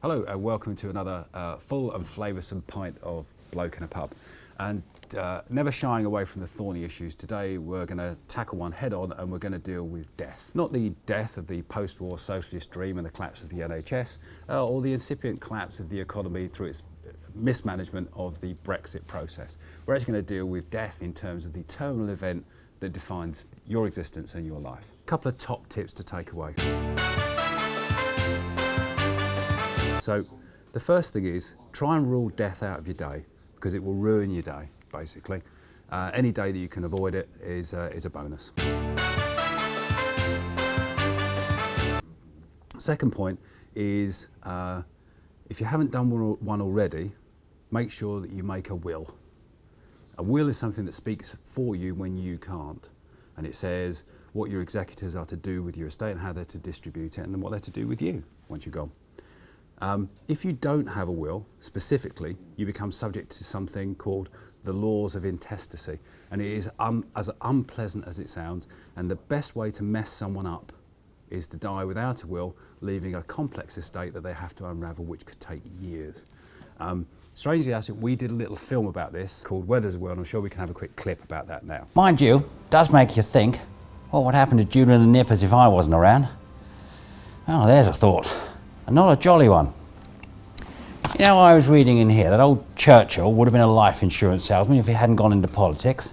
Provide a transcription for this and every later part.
Hello and welcome to another full and flavoursome pint of Bloke in a pub. And never shying away from the thorny issues, today we're going to tackle one head on and we're going to deal with death. Not the death of the post-war socialist dream and the collapse of the NHS, or the incipient collapse of the economy through its mismanagement of the Brexit process. We're actually going to deal with death in terms of the terminal event that defines your existence and your life. A couple of top tips to take away. So the first thing is try and rule death out of your day, because it will ruin your day, basically. Any day that you can avoid it is a bonus. Second point is if you haven't done one already, make sure that you make a will. A will is something that speaks for you when you can't. And it says what your executors are to do with your estate and how they're to distribute it and then what they're to do with you once you're gone. If you don't have a will, specifically, you become subject to something called the laws of intestacy. And it is as unpleasant as it sounds, and the best way to mess someone up is to die without a will, leaving a complex estate that they have to unravel, which could take years. Strangely enough, we did a little film about this called Where There's a Will, and I'm sure we can have a quick clip about that now. Mind you, does make you think, well, what happened to Judah and the Nippers if I wasn't around? Oh, there's a thought. And not a jolly one. You know, I was reading in here that old Churchill would have been a life insurance salesman if he hadn't gone into politics.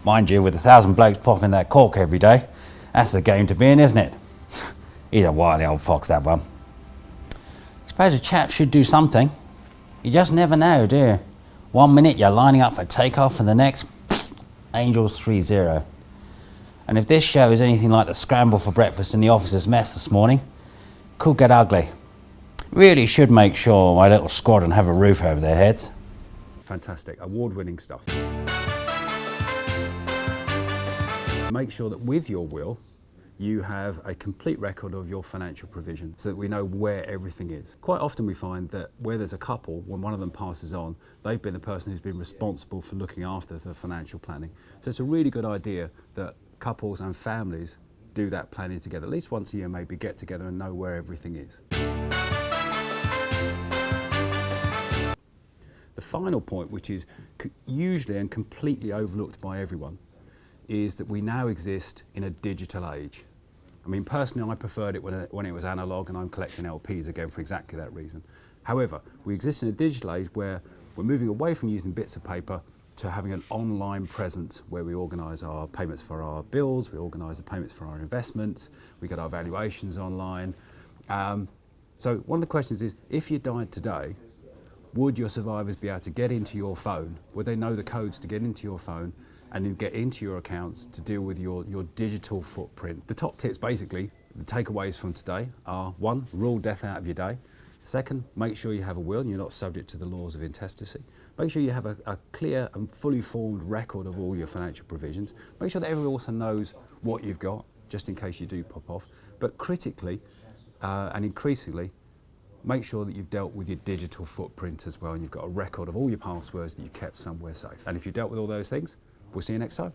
Mind you, with 1,000 blokes popping that cork every day, that's the game to be in, isn't it? He's a wily old fox, that one. I suppose a chap should do something. You just never know, do you? 1 minute you're lining up for takeoff and the next, Angels 3-0. And if this show is anything like the scramble for breakfast in the officers' mess this morning, could get ugly. Really should make sure my little squadron have a roof over their heads. Fantastic, award-winning stuff. Make sure that with your will, you have a complete record of your financial provision so that we know where everything is. Quite often we find that where there's a couple, when one of them passes on, they've been the person who's been responsible for looking after the financial planning. So it's a really good idea that couples and families do that planning together. At least once a year, maybe get together and know where everything is. The final point, which is usually and completely overlooked by everyone, is that we now exist in a digital age. I mean, personally, I preferred it when it was analog, and I'm collecting LPs again for exactly that reason. However, we exist in a digital age where we're moving away from using bits of paper to having an online presence where we organise our payments for our bills, we organise the payments for our investments, we get our valuations online. So one of the questions is, if you died today, would your survivors be able to get into your phone? Would they know the codes to get into your phone and then get into your accounts to deal with your digital footprint? The top tips, basically, the takeaways from today are: 1, rule death out of your day. 2, make sure you have a will and you're not subject to the laws of intestacy. Make sure you have a clear and fully formed record of all your financial provisions. Make sure that everyone also knows what you've got, just in case you do pop off. But critically and increasingly, make sure that you've dealt with your digital footprint as well, and you've got a record of all your passwords that you kept somewhere safe. And if you've dealt with all those things, we'll see you next time.